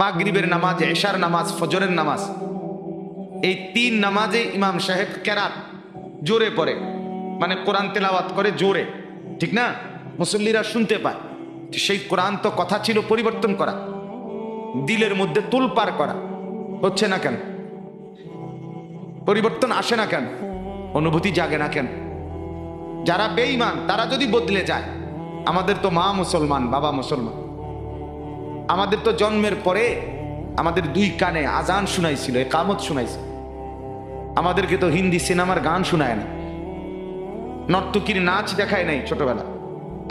মাগরিবের নামাজ, এশার নামাজ, ফজরের নামাজ, এই তিন নামাজে ইমাম সাহেব কেরাত জোরে পড়ে, মানে কোরআন তেলাওয়াত করে জোরে, ঠিক না? মুসল্লিরা শুনতে পায়। সেই কোরআন তো কথা ছিল পরিবর্তন করা, দিলের মধ্যে তুলপার করা, হচ্ছে না কেন? পরিবর্তন আসে না কেন? অনুভূতি জাগে না কেন? যারা বেঈমান তারা যদি বদলে যায়, আমাদের তো মা মুসলমান, বাবা মুসলমান, আমাদের তো জন্মের পরে আমাদের দুই কানে আজান শুনাইছিল, একামত শুনাইছিল। আমাদেরকে তো হিন্দি সিনেমার গান শোনায় না, নর্তকীর নাচ দেখায় নাই ছোটবেলা,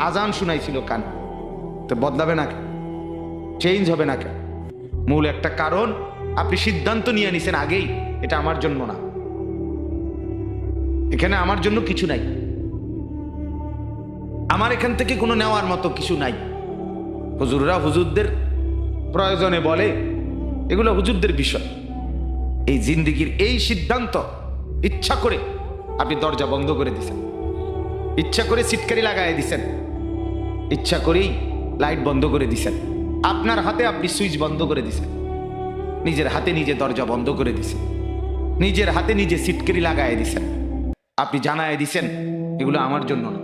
আজান শুনাইছিল কান। তো বদলাবে না কেন? চেঞ্জ হবে না কেন? মূল একটা কারণ, আপনি সিদ্ধান্ত নিয়ে নিছেন আগেই, এটা আমার জন্য না, এখানে আমার জন্য কিছু নাই, আমার এখান থেকে কোনো নেওয়ার মতো কিছু নাই। হুজুররা হুজুরদের প্রয়োজনে বলে, এগুলো হুজুরদের বিষয়। এই জিন্দেগির এই সিদ্ধান্ত ইচ্ছা করে আপনি দরজা বন্ধ করে দিছেন, ইচ্ছা করে সিটকারি লাগাই দিছেন, ইচ্ছা করেই লাইট বন্ধ করে দিছেন, আপনার হাতে আপনি সুইচ বন্ধ করে দিছেন, নিজের হাতে নিজে দরজা বন্ধ করে দিছেন, নিজের হাতে নিজে সিটকারি লাগাই দিছেন। আপনি জানাই দিছেন এগুলো আমার জন্য না,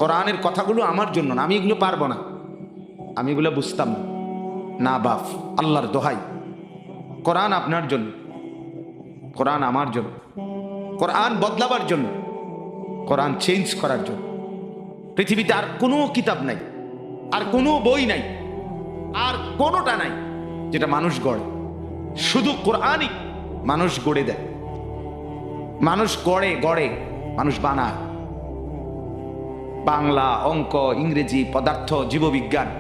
কোরআনের কথাগুলো আমার জন্য না, আমি এগুলো পারবো না, আমি এগুলো বুঝতাম না। না বাপ, আল্লাহর দোহাই, কোরআন আপনার জন্য, কোরআন আমার জন্য, কোরআন বদলাবার জন্য, কোরআন চেঞ্জ করার জন্য। পৃথিবীতে আর কোনো কিতাব নাই, আর কোনো বই নাই, আর কোনোটা নাই যেটা মানুষ গড়ে। শুধু কোরআনই মানুষ গড়ে দেয়। মানুষ গড়ে, মানুষ বানায়। বাংলা, অঙ্ক, ইংরেজি, পদার্থ, জীববিজ্ঞান,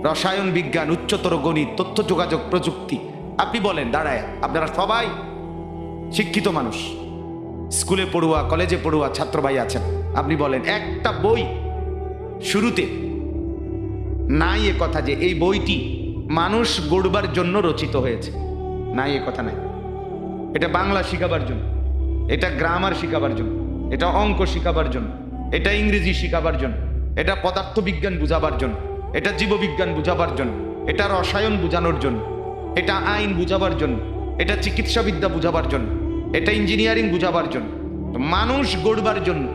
রসায়ন বিজ্ঞান, উচ্চতর গণিত, তথ্য যোগাযোগ প্রযুক্তি, আপনি বলেন দাঁড়ায়, আপনারা সবাই শিক্ষিত মানুষ, স্কুলে পড়ুয়া, কলেজে পড়ুয়া ছাত্র ভাই আছেন, আপনি বলেন একটা বই শুরুতে নাই এ কথা যে এই বইটি মানুষ গড়বার জন্য রচিত হয়েছে, নাই এ কথা নাই। এটা বাংলা শিখাবার জন্য, এটা গ্রামার শিখাবার জন্য, এটা অঙ্ক শিখাবার জন্য, এটা ইংরেজি শিখাবার জন্য, এটা পদার্থবিজ্ঞান বুঝাবার জন্য, এটা জীববিজ্ঞান বুঝাবার জন্য, এটা রসায়ন বুঝানোর জন্য, এটা আইন বুঝাবার জন্য, এটা চিকিৎসাবিদ্যা বুঝাবার জন্য, এটা ইঞ্জিনিয়ারিং বুঝাবার জন্য, মানুষ গড়বার জন্য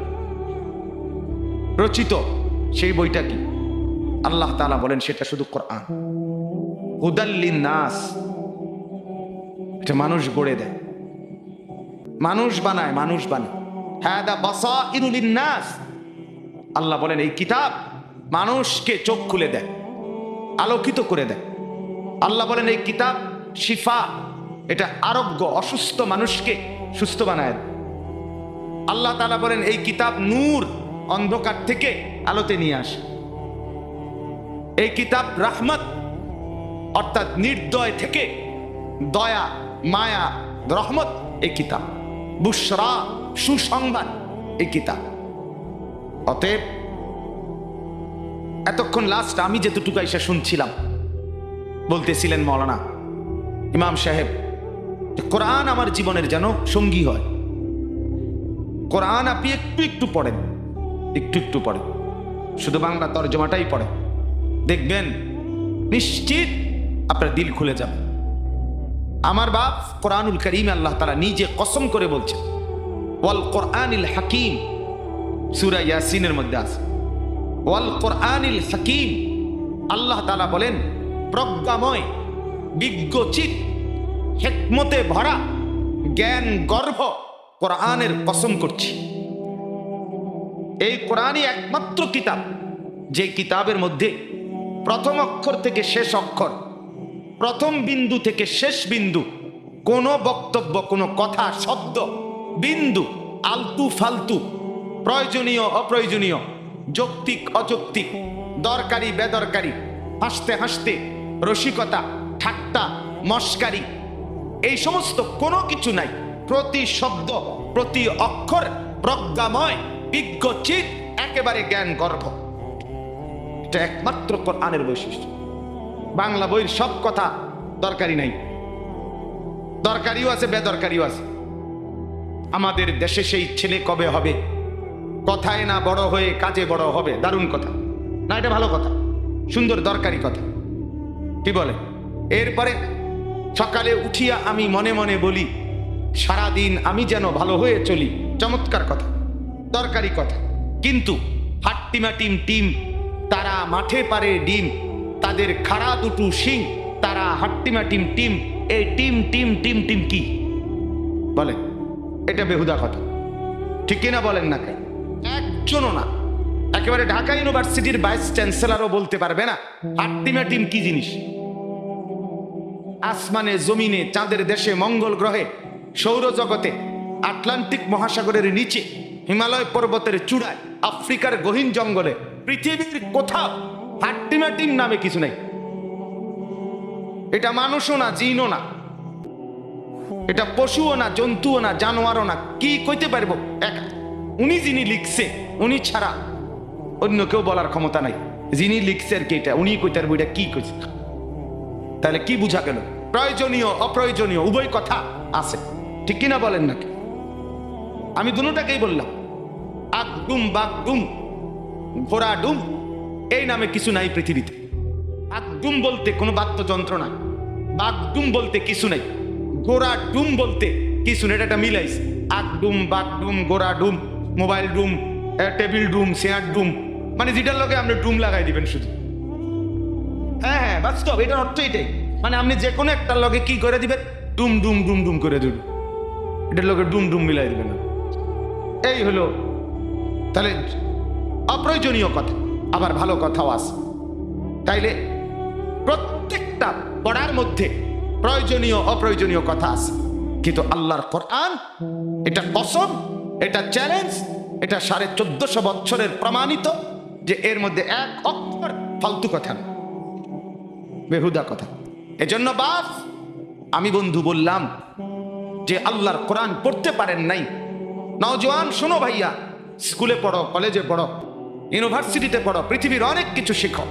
রচিত সেই বইটা কি? আল্লাহ তাআলা বলেন সেটা শুধু কোরআন, হুদাল লিন্নাস। এটা মানুষ গড়ে দেয়, মানুষ বানায়, মানুষ বানায়। হাদা বাসাইরু লিন্নাস। আল্লাহ বলেন এই কিতাব মানুষকে চোখ খুলে দেয়, আলোকিত করে দেয়। আল্লাহ বলেন এই কিতাব শিফা, এটা আরোগ্য, অসুস্থ মানুষকে সুস্থ বানায় দেয়। আল্লাহ তাআলা বলেন এই কিতাব নূর, অন্ধকার থেকে আলোতে নিয়ে আসে। এই কিতাব রাহমত, অর্থাৎ নির্দয় থেকে দয়া, মায়া, রহমত এই কিতাব। বুশরা, সুসংবাদ এই কিতাব। অতএব এতক্ষণ লাস্ট আমি যেতটুকু এসে শুনছিলাম, বলতেছিলেন মৌলানা ইমাম সাহেব, কোরআন আমার জীবনের যেন সঙ্গী হয়। কোরআন আপনি একটু একটু পড়েন, একটু একটু পড়েন, শুধু বাংলা তর্জমাটাই পড়েন, দেখবেন নিশ্চিত আপনার দিল খুলে যাবে। আমার বাপ কোরআনুল কারীম আল্লাহ তাআলা নিজে কসম করে বলছেন, ওয়াল কোরআনিল হাকিম, সূরা ইয়াসিনের মধ্যে আছে ওয়াল কোরআনিল হাকিম। আল্লাহ তাআলা বলেন প্রজ্ঞাময়, বিজ্ঞচিত, হিকমতে ভরা, জ্ঞান গর্ভ কোরআনের কসম করছি। এই কোরআনই একমাত্র কিতাব যে কিতাবের মধ্যে প্রথম অক্ষর থেকে শেষ অক্ষর, প্রথম বিন্দু থেকে শেষ বিন্দু, কোনো বক্তব্য, কোনো কথা, শব্দ, বিন্দু, আলতু ফালতু, প্রয়োজনীয় অপ্রয়োজনীয়, যৌক্তিক অযৌক্তিক, দরকারি বেদরকারি, হাসতে হাসতে, রসিকতা, ঠাট্টা, মস্কারি, এই সমস্ত কোনো কিছু নাই। প্রতি শব্দ, প্রতি অক্ষর প্রজ্ঞাময়, বিজ্ঞচিত, একেবারে জ্ঞান গর্ভ। এটা একমাত্র কোরআনের বৈশিষ্ট্য। বাংলা বইয়ের সব কথা দরকারি নাই, দরকারিও আছে, বেদরকারিও আছে। আমাদের দেশে সেই ছেলে কবে হবে, কথায় না বড় হয়ে কাজে বড় হবে, দারুণ কথা না? এটা ভালো কথা, সুন্দর দরকারি কথা। কি বলে? এরপরে সকালে উঠিয়া আমি মনে মনে বলি, সারাদিন আমি যেন ভালো হয়ে চলি। চমৎকার কথা, দরকারি কথা। কিন্তু হাট্টিমাটিম টিম, তারা মাঠে পারে ডিম, তাদের খাড়া দুটো শিং, তারা হাট্টিমাটিম টিম। এই টিম টিম টিম টিম কি বলে? এটা বেহুদা কথা, ঠিক কিনা বলেন না? কেন একজনও না, একেবারে ঢাকা ইউনিভার্সিটির ভাইস চ্যান্সেলরও বলতে পারবে না হাট্টিমাটিম কি জিনিস। আসমানে, জমিনে, চাঁদের দেশে, মঙ্গল গ্রহে, সৌরজগতে, আটলান্টিক মহাসাগরের নিচে, হিমালয় পর্বতের চূড়ায়, আফ্রিকার গহীন জঙ্গলে, পৃথিবীর কোথাও হাট্টিমাটিম নামে কিছু নেই। এটা মানুষও না, জিনও না, এটা পশুও না, জন্তুও না, জানোয়ারও না। কি কইতে পারবো? এক উনি যিনি লিখছে, উনি ছাড়া অন্য কেউ বলার ক্ষমতা নাই। যিনি লিখছে আর কি, এটা উনি কইতে পারবো এটা কি কইছে। তাহলে কি বুঝা গেল? প্রয়োজনীয় অপ্রয়োজনীয় উভয় কথা আছে, ঠিক কিনা বলেন নাকি? আমি দুটাকেই বললাম। আকডুম, বাগডুম, ঘোড়া ডুম, এই নামে কিছু নাই পৃথিবীতে। আকডুম বলতে কোনো বাদ্যযন্ত্র না, বাগডুম বলতে কিছু নাই, ঘোড়া ডুম বলতে কিছু নেই। এটা মিলাইছে, আকডুম, বাগডুম, ঘোড়া ডুম, মোবাইল ডুম, টেবিল ডুম, চেয়ার ডুম, মানে যেটার লগে আপনি ডুম লাগাই দিবেন শুধু। হ্যাঁ হ্যাঁ, বাস্তব, এটার অর্থ এটাই। মানে আপনি যে কোনো একটার লগে কি করে দিবেন? ডুম ডুম ডুম ডুম করে দিবেন, এটার লগে ডুম ডুম মিলাই দিবেন। এই হলো তাহলে অপ্রয়োজনীয় কথা, আবার ভালো কথাও আছে। তাইলে প্রত্যেকটা পড়ার মধ্যে প্রয়োজনীয় অপ্রয়োজনীয় কথা আছে, কিন্তু আল্লাহর কোরআন এটা কসম, এটা চ্যালেঞ্জ, এটা 1450 বছরের প্রমাণিত যে এর মধ্যে এক অক্ষর ফালতু কথা না, বেহুদা কথা। এজন্য বাপ, আমি বন্ধু বললাম যে আল্লাহর কোরআন পড়তে পারেন নাই, নওজোয়ান শোনো ভাইয়া, স্কুলে পড়ো, কলেজে পড়ো, ইউনিভার্সিটিতে পড়ো, পৃথিবীর অনেক কিছু শিখো,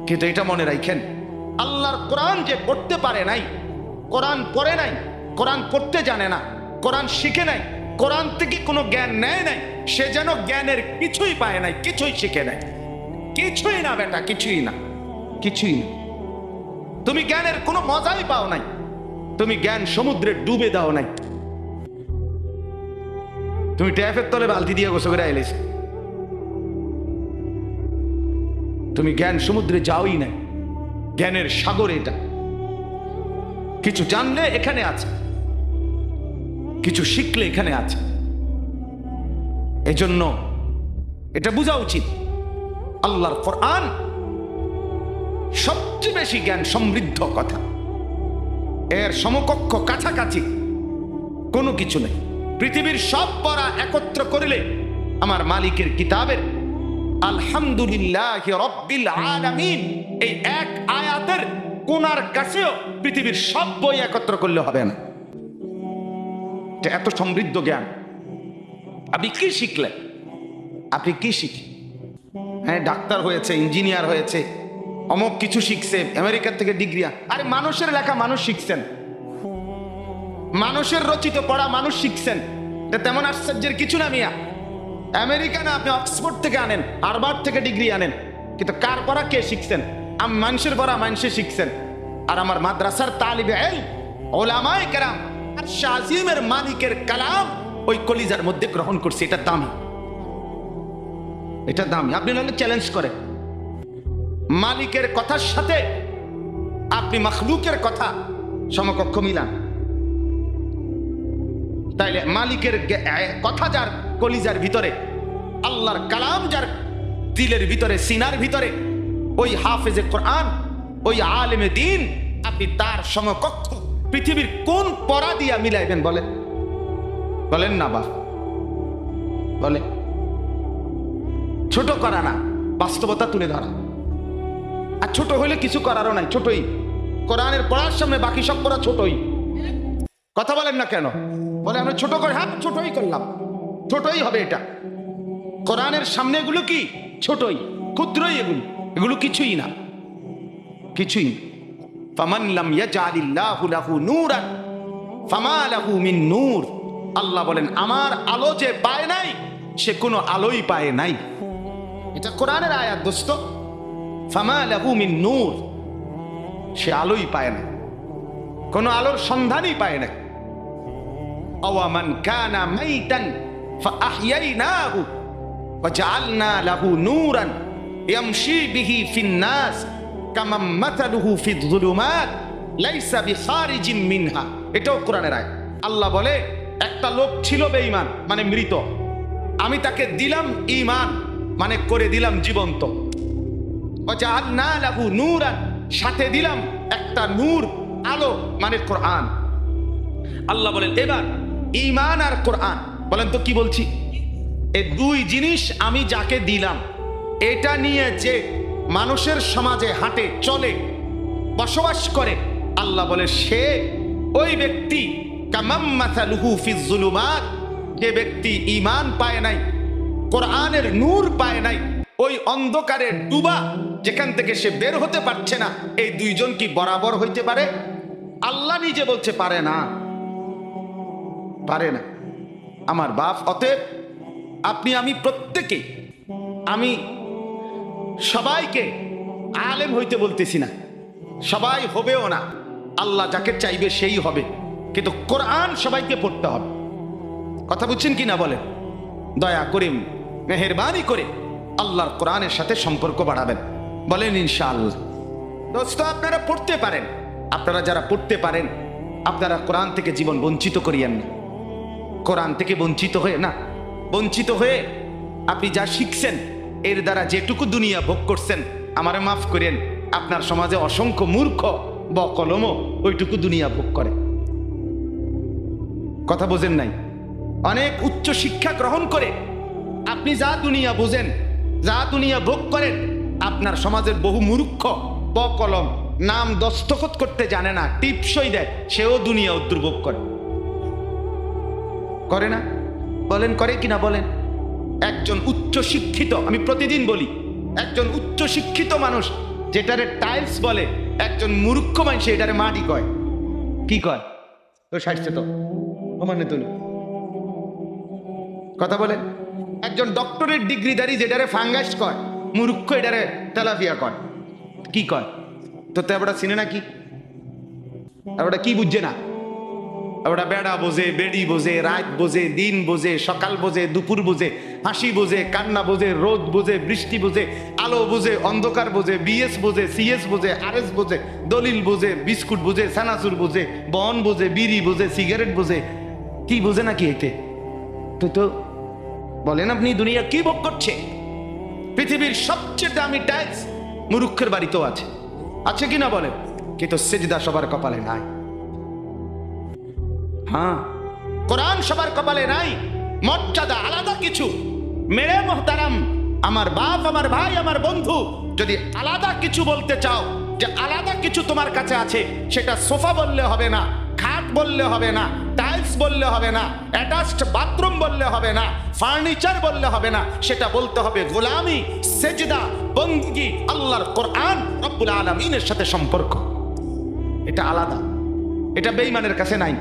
কিন্তু এটা মনে রাখেন, আল্লাহর কোরআন যে পড়তে পারে নাই, কোরআন পড়ে নাই, কোরআন পড়তে জানে না, কোরআন শিখে নাই, কোরআন থেকে কোনো জ্ঞান নেয় নাই, সে যেন জ্ঞানের কিছুই পায় নাই, কিছুই শিখে নাই, কিছুই না বেটা, কিছুই না, কিছুই না। তুমি জ্ঞানের কোনো মজাই পাও নাই, তুমি জ্ঞান সমুদ্রে ডুবে দাও নাই। তুমি ট্যাপের তলে বালতি দিয়ে গোসল করে আইলেছ, তুমি জ্ঞান সমুদ্রে যাওই নাই। জ্ঞানের সাগর এটা, কিছু জানলে এখানে আছে, কিছু শিখলে এখানে আছে। এজন্য এটা বোঝা উচিত, আল্লাহর কোরআন সবচেয়ে বেশি জ্ঞান সমৃদ্ধ কথা, এর সমকক্ষ কাছাকাছি কোনো কিছু নেই। পৃথিবীর সব পড়া একত্র করিলে আমার মালিকের কিতাবের আলহামদুলিল্লাহি রাব্বিল আলামিন এই এক আয়াতের কোনার কাছেও পৃথিবীর সব বই একত্র করলে হবে না। এত সমৃদ্ধ জ্ঞান। আপনি কি শিখলেন? আপনি কি শিখলেন? হ্যাঁ, ডাক্তার হয়েছে, ইঞ্জিনিয়ার হয়েছে, অমুক কিছু শিখছে, আমেরিকার থেকে ডিগ্রি। আরে মানুষের লেখা মানুষ শিখছেন, মানুষের রচিত পড়া মানুষ শিখছেন, এটা তেমন আশ্চর্যের কিছু না মিয়া। আমেরিকা না, আপনি অক্সফোর্ড থেকে আনেন, হার্ভার্ড থেকে ডিগ্রি আনেন, কিন্তু কার পড়া কে শিখছেন? আমি মানুষের পড়া মানুষে শিখছেন। আর আমার মাদ্রাসার তালিবে ইলম, উলামায়ে কেরাম আর শাজিমের মালিকের কালাম ওই কলিজার মধ্যে গ্রহণ করছে। এটা দামি, এটা দামি। আপনি নাহলে চ্যালেঞ্জ করেন, মালিকের কথার সাথে আপনি মাখলুকের কথা সমকক্ষ মিলান, তাইলে মালিকের কথা যার কলিজার ভিতরে, আল্লাহর কালাম যার দিলের ভিতরে, সিনার ভিতরে, ওই হাফেজে কোরআন, ওই আলেমে দ্বীন, আপনি তার সমকক্ষ পৃথিবীর কোন পড়া দিয়া মিলাইবেন? বলেন, বলেন না বা বলে। ছোট করা না, বাস্তবতা তুলে ধরা। আর ছোট হইলে কিছু করারও নাই, ছোটই। কোরআনের পড়ার সামনে বাকি সব পড়া ছোটই। কথা বলেন না কেন? বলে আমরা ছোট করে, হ্যাঁ ছোটই করলাম, ছোটই হবে এটা। কোরআনের সামনে এগুলো কি? ছোটই, ক্ষুদ্রই। এগুলো কিছুই না, কিছুই না। ফামান লাম ইয়াজআলিল্লাহু লাহু নূরান ফামা লাহু মিন নূর। আল্লাহ বলেন, আমার আলো যে পায় নাই, সে কোনো আলোই পায় নাই। এটা কোরআনের আয়াত দোস্ত। ফামা লাহু মিন নূর, সে আলোই পায় না, কোনো আলোর সন্ধানই পায় না। আওয়ামান কানা মাইতান ফাআহইয়াইনাহু ওয়াজআলনা লাহু নূরান ইয়ামশি বিহি ফিন নাস কামান মাতালুহু ফিয-যুলুমাত লাইসা বিখারিজিম মিনহা। এটাও কোরআনের আয়াত। আল্লাহ বলে, একটা লোক ছিল বেঈমান, মানে মৃত, আমি তাকে দিলাম ঈমান, মানে করে দিলাম জীবন্ত। ওয়াজআলনা লাহু নূরান, সাথে দিলাম একটা নূর, আলো, মানে কোরআন। আল্লাহ বলেন এবার ঈমান আর কোরআন, বলেন তো কি বলছি? এই দুই জিনিস আমি যাকে দিলাম, এটা নিয়ে যে মানুষের সমাজে হাঁটে, চলে, বসবাস করে, আল্লাহ বলে সে ওই ব্যক্তি কামাম মাসালুহু ফিয-যুলুমাত, যে ব্যক্তি ঈমান পায় নাই, কোরআনের নূর পায় নাই, ওই অন্ধকারে ডুবা যেখান থেকে সে বের হতে পারছে না, এই দুইজন কি বরাবর হইতে পারে? আল্লাহ নিজে বলছে পারে না, পারে না। আমার বাপ, অতএব আপনি আমি প্রত্যেকে, আমি সবাইকে আলেম হইতে বলতেছি না, সবাই হবেও না, আল্লাহ যাকে চাইবে সেই হবে, কিন্তু কোরআন সবাইকে পড়তে হবে। কথা বুঝছেন কি না বলেন? দয়া করে, মেহেরবানি করে আল্লাহর কোরআনের সাথে সম্পর্ক বাড়াবেন, বলেন ইনশাআল্লাহ। দোস্ত, আপনারা পড়তে পারেন, আপনারা যারা পড়তে পারেন, আপনারা কোরআন থেকে জীবন বঞ্চিত করিয়েন না। কোরআন থেকে বঞ্চিত হয়ে না, বঞ্চিত হয়ে আপনি যা শিখছেন এর দ্বারা যেটুকু দুনিয়া ভোগ করছেন, আমারে মাফ করেন, আপনার সমাজে অসংখ্য মূর্খ বকলমও ওইটুকু দুনিয়া ভোগ করে। কথা বোঝেন নাই? অনেক উচ্চ শিক্ষা গ্রহণ করে আপনি যা দুনিয়া বোঝেন, যা দুনিয়া ভোগ করেন, আপনার সমাজের বহু মূর্খ বকলম নাম দস্তখত করতে জানে না, টিপসই দেয়, সেও দুনিয়া দুর্ভোগ করে। করে না? বলেন করে কিনা বলেন? একজন উচ্চ শিক্ষিত, আমি প্রতিদিন বলি, একজন উচ্চ শিক্ষিত মানুষ যেটারে টাইলস বলে, একজন মূর্খ মানুষ এটারে মাটি কয়। কি কয়? তো সাজছে তো মানে তুলি কথা বলেন। একজন ডক্টরেট ডিগ্রিধারী যেটারে ফাঙ্গাস কয়, মূর্খ এটারে তেলাপিয়া কয়। কি কয়? তো ওটা চিনে না কি? আর ওটা কি বুঝছে না? ওটা বেড়া বোঝে, বেড়ি বোঝে, রাত বোঝে, দিন বোঝে, সকাল বোঝে, দুপুর বোঝে, হাসি বোঝে, কান্না বোঝে, রোদ বোঝে, বৃষ্টি বোঝে, আলো বোঝে, অন্ধকার বোঝে, বিএস বোঝে, সিএস বোঝে, আরএস বোঝে, দলিল বোঝে, বিস্কুট বোঝে, সানাসুর বোঝে, বন বোঝে, বিড়ি বোঝে, সিগারেট বোঝে। কি বোঝে না কি এতে? তো বলেন আপনি দুনিয়া কি ভোগ করছে? পৃথিবীর সবচেয়ে দামি টাইলস মুরুক্ষের বাড়িতেও আছে, আছে কিনা বলেন? কিন্তু সেজদা সবার কপালে নাই। হ্যাঁ, কোরআন সবার কপালে নাই। মর্যাদা আলাদা কিছু। মেরে মোহতারাম, আমার বাপ, আমার ভাই, আমার বন্ধু, যদি আলাদা কিছু বলতে চাও, যে আলাদা কিছু তোমার কাছে আছে, সেটা সোফা বললে হবে না, খাট বললে হবে না, টাইলস বললে হবে না, অ্যাটাচড বাথরুম বললে হবে না, ফার্নিচার বললে হবে না, সেটা বলতে হবে গোলামি, সেজদা, বন্দগি, আল্লাহর কোরআন, রব্বুল আলামিনের সাথে সম্পর্ক। এটা আলাদা। এটা বেঈমানের কাছে নাই,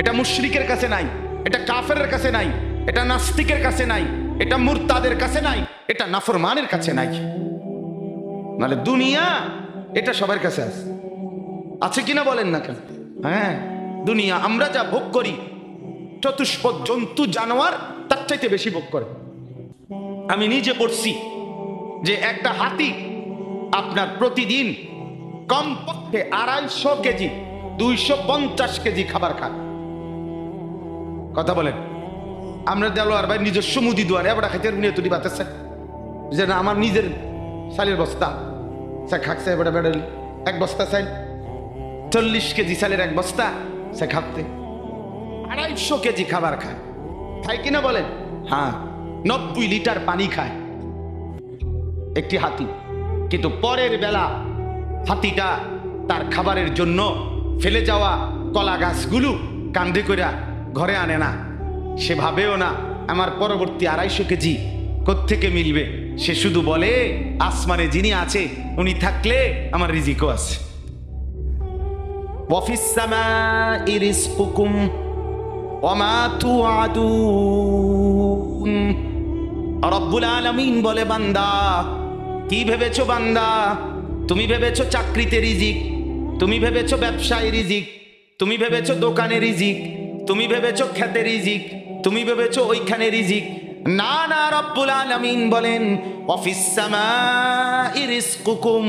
এটা মুশরিকের কাছে নাই, এটা কাফেরের কাছে নাই, এটা নাস্তিকের কাছে নাই, এটা মুরতাদের কাছে নাই, এটা নাফরমানের কাছে নাই। মানে দুনিয়া এটা সবার কাছে আছে, আছে কিনা বলেন না কেন? হ্যাঁ, দুনিয়া আমরা যা ভোগ করি, চতুষ্পদ জন্তু জানোয়ার তার চাইতে বেশি ভোগ করে। আমি নিজে পড়ছি যে একটা হাতি আপনার প্রতিদিন কমপক্ষে 250 কেজি 250 কেজি খাবার খায়। কথা বলেন। আমরা দেলোয়ার ভাই নিজস্ব মুদি দোয়ারে আবার খাইতে নিয়ে তুলি বাতাসে যে না, আমার নিজের চালের বস্তা সে খাচ্ছে, এবার বেড়ে এক বস্তা চাল 40 কেজি চালের এক বস্তা সে খাচ্ছে, 250 কেজি খাবার খায়। খায় কিনা বলেন? হ্যাঁ, 90 লিটার পানি খায় একটি হাতি। কিন্তু পরের বেলা হাতিটা তার খাবারের জন্য ফেলে যাওয়া কলা গাছগুলো কান্দে করে ঘরে আনে না। সে ভাবেও না আমার পরবর্তী 250 কেজি কোত্থেকে মিলবে। সে শুধু বলে আসমানে যিনি আছে উনি থাকলে আমার রিজিকও আছে। ওয়াফিস সামাই রিজকুকুম ওয়া মা তুআদুন। রব্বুল আলামিন বলে, বান্দা কি ভেবেছো? বান্দা তুমি ভেবেছো চাকরিতে রিজিক, তুমি ভেবেছো ব্যবসায় রিজিক, তুমি ভেবেছো দোকানে রিজিক, তুমি ভেবেছো খেতে রিজিক, তুমি ভেবেছো ওইখানে রিজিক। না না, রব্বুল আলামিন বলেন অফিস সামাই রিজকুকুম,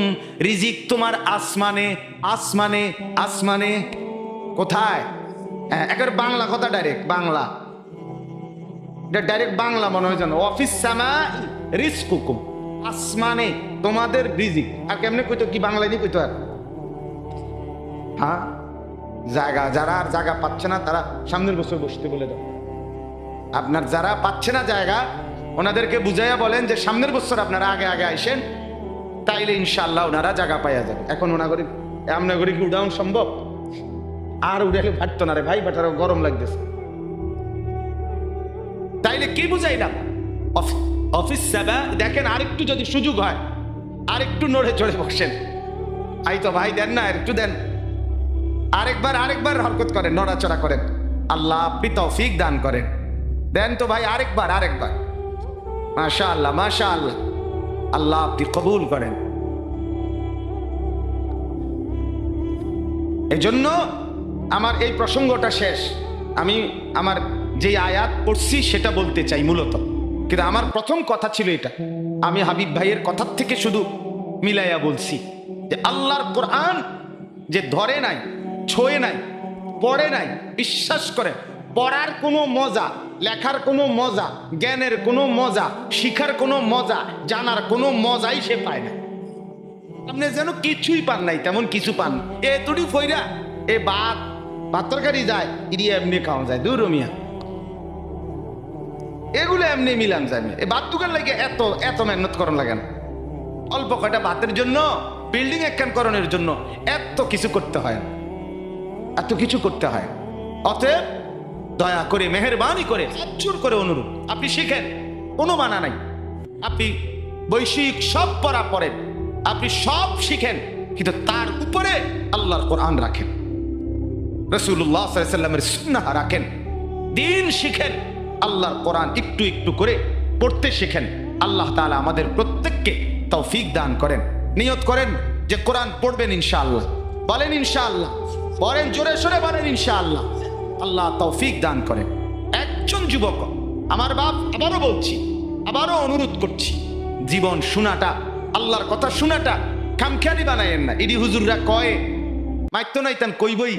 রিজিক তোমার আসমানে। আসমানে, আসমানে কোথায়? একের বাংলা কথা, ডাইরেক্ট বাংলা, ডাইরেক্ট বাংলা মনে হয় জানো। অফিস সামাই রিজকুকুম, আসমানে তোমাদের রিজিক। আর কেমনে কইতো, কি বাংলা দিয়ে কইতো? আর হ্যাঁ, জায়গা, যারা আর জায়গা পাচ্ছে না তারা সামনের বছর বসতে বলে দাও। আপনার যারা পাচ্ছে না জায়গা, ওনাদেরকে বুঝাইয়া বলেন যে সামনের বছর আপনারা আগে আগে আইসেন, তাইলে ইনশাআল্লাহ ওনারা জায়গা পাইয়া যাবে। এখন ওনাগরি আমনাগরি কি উড়াউন সম্ভব? আর উড়ালে ভাটতো না রে ভাই, বাটারও গরম লাগতেছে। তাইলে কি বুঝাইলাম? অফিস সেবা। দেখেন, আরেকটু যদি সুযোগ হয়, আরেকটু নড়ে চড়ে বসেন। আই তো ভাই দেন না, একটু দেন, আরেকবার আরেকবার হরকত করেন, নড়াচড়া করেন। আল্লাহ আপনি তৌফিক দান করেন। দেন তো ভাই, আরেকবার আরেকবার। মাশাআল্লাহ মাশাআল্লাহ, আল্লাহ আপনি কবুল করেন। এজন্য আমার এই প্রসঙ্গটা শেষ। আমি আমার যে আয়াত পড়ছি সেটা বলতে চাই মূলত, কিন্তু আমার প্রথম কথা ছিল এটা। আমি হাবিব ভাইয়ের কথার থেকে শুধু মিলাইয়া বলছি যে আল্লাহর কোরআন যে ধরে নাই, ছোঁয়ে নাই, পড়ে নাই, বিশ্বাস করে পড়ার কোনো মজা, লেখার কোনো মজা, জ্ঞানের কোনো মজা, শিখার কোনো মজা, জানার কোনো মজাই সে পায় না। আপনি যেন কিছুই পান নাই, তেমন কিছু পান। এ তুড়ি ফইরা এ ভাত তরকারি যায়, ইডি এমনি খাওয়া যায়, দূর মিয়া, এগুলো এমনি মিলান যায়। এ ভাত দোকান লাগে এত এত মেহনত করার লাগে না। অল্প কয়টা ভাতের জন্য, বিল্ডিং একখান করণের জন্য এত কিছু করতে হয় না, এত কিছু করতে হয়। অতএব দয়া করে, মেহেরবানি করে, জোর করে অনুরোধ, আপনি শিখেন, কোনো মানা নাই। আপনি বৈষয়িক সব পড়া পড়েন, আপনি সব শিখেন, কিন্তু তার উপরে আল্লাহর কোরআন রাখেন, রাসূলুল্লাহ সাল্লাল্লাহু আলাইহি ওয়াসাল্লামের সুন্নাহ রাখেন, দিন শিখেন। আল্লাহর কোরআন একটু একটু করে পড়তে শিখেন। আল্লাহ তাআলা আমাদের প্রত্যেককে তৌফিক দান করেন। নিয়ত করেন যে কোরআন পড়বেন ইনশাআল্লাহ। বলেন ইনশাআল্লাহ, বলেন জোরে সোরে বলেন ইনশাআল্লাহ। আল্লাহ তৌফিক দান করেন। একজন যুবক, আমার বাপ, আবারও বলছি, আবারও অনুরোধ করছি, জীবন শোনাটা, আল্লাহর কথা শোনাটা খামখেয়ালি বানায়েন না। ইডি হুজুররা কয় মাইতো নাইতান কইবই,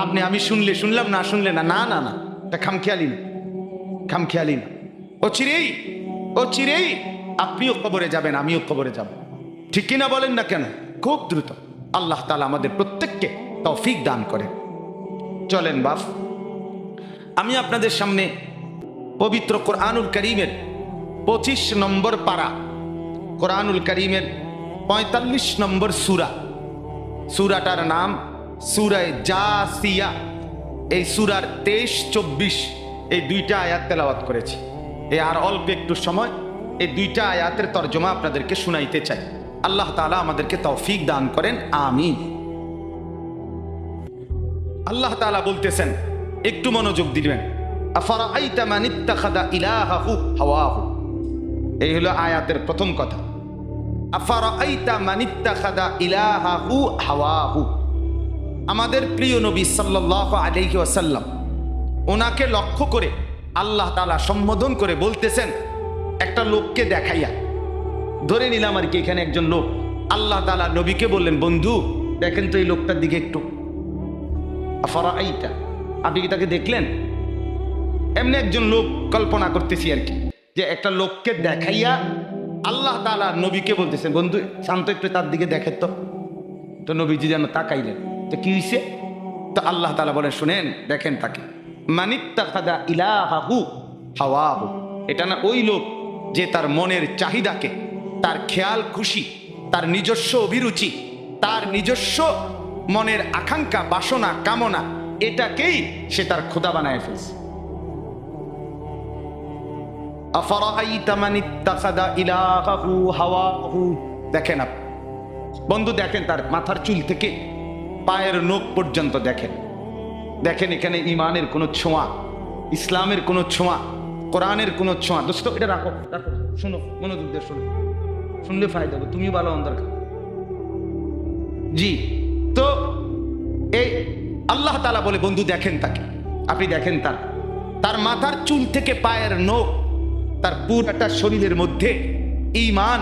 আপনি আমি শুনলে শুনলাম, না শুনলে না। না না না, এটা খামখেয়ালি না, খামখেয়ালি না। ও চিরেই আপনিও কবরে যাবেন, আমিও কবরে যাব, ঠিক কিনা বলেন না কেন? খুব দ্রুত। আল্লাহ তাআলা আমাদের প্রত্যেককে তৌফিক দান করেন। চলেন বাপ, আমি আপনাদের সামনে পবিত্র কোরআনুল কারীমের 25 নম্বর পারা, কোরআনুল কারীমের 45 নম্বর সূরা, সূরাটার নাম সূরায়ে জাসিয়া। এই সূরার 23-24 এই দুইটা আয়াত তেলাওয়াত করেছি। এই আর অল্প একটু সময় এই দুইটা আয়াতের তরজমা আপনাদেরকে শুনাইতে চাই। আল্লাহ তাআলা আমাদেরকে তৌফিক দান করেন, আমিন। আল্লাহ তাআলা বলতেছেন, একটু মনোযোগ দিবেন। আফারাআইতা মান ইত্তাখাযা ইলাহাহু হাওয়াহু, এই হলো আয়াতের প্রথম কথা। আফারাআইতা মান ইত্তাখাযা ইলাহাহু হাওয়াহু। আমাদের প্রিয় নবী সাল্লাল্লাহু আলাইহি ওয়াসাল্লাম, ওনাকে লক্ষ্য করে আল্লাহ তাআলা সম্বোধন করে বলতেছেন একটা লোককে দেখাইয়া। ধরে নিলাম আর কি এখানে একজন লোক, আল্লাহ তাআলা নবীকে বললেন, বন্ধু দেখেন তো এই লোকটার দিকে একটু। আফারাআইতা, আপনি কি তাকে দেখলেন? এমনি একজন লোক কল্পনা করতেছি আর কি, যে একটা লোককে দেখাইয়া আল্লাহ তাআলা নবীকে বলতেছেন, বন্ধু শান্ত একটু তার দিকে দেখেন তো। তো নবীজি যেন তাকাইলেন, তো কি হইছে? তো আল্লাহ তাআলা বলেন, শুনেন, দেখেন তাকে। মানিত্তাখাযা ইলাহাহু হাওয়াহু, এটা না ওই লোক যে তার মনের চাহিদাকে, তার খেয়াল খুশি, তার নিজস্ব অভিরুচি, তার নিজস্ব মনের আকাঙ্ক্ষা, বাসনা, কামনা, এটাকেই সে তার খোদা বানায় ফেলছে। আফারাআইতা মান ইত্তাখাযা ইলাহাহু হাওয়াহু, দেখেন আপনি বন্ধু, দেখেন তার মাথার চুল থেকে পায়ের নখ পর্যন্ত দেখেন। দেখেন এখানে ইমানের কোনো ছোঁয়া, ইসলামের কোনো ছোঁয়া, কোরআনের কোনো ছোঁয়া। দোস্ত এটা রাখো, রাখো, শোনো, মনোযোগ দিয়ে শোনো, শুনলে ফায়দা হবে, তুমিও ভালো অন্তর। জি, তো আল্লাহ তাআলা বলে বন্ধু দেখেন তাকে, আপনি দেখেন তার মাথার চুল থেকে পায়ের নখ, তার পুরোটা শরীরের মধ্যে ঈমান,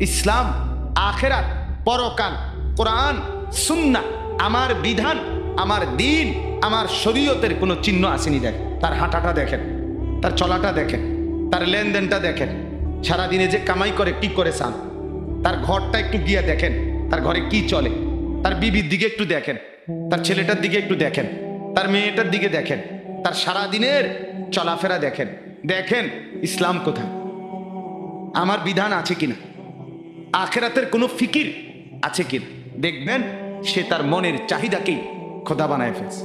ইসলাম, আখিরাত, পরকাল, কোরআন, সুন্নাহ, আমার বিধান, আমার দ্বীন, আমার শরীয়তের কোনো চিহ্ন আসেনি। দেখেন তার হাঁটাটা, দেখেন তার চলাটা, দেখেন তার লেনদেনটা, দেখেন সারাদিনে যে কামাই করে কি করে চান, তার ঘরটা একটু গিয়ে দেখেন, তার ঘরে কি চলে, তার বিবির দিকে একটু দেখেন, তার ছেলেটার দিকে একটু দেখেন, তার মেয়েটার দিকে দেখেন, তার সারাদিনের চলাফেরা দেখেন, দেখেন ইসলাম কোথায়, আমার বিধান আছে কিনা, আখিরাতের কোনো ফিকির আছে কিনা। দেখবেন সে তার মনের চাহিদাকেই খোদা বানায় ফেলছে।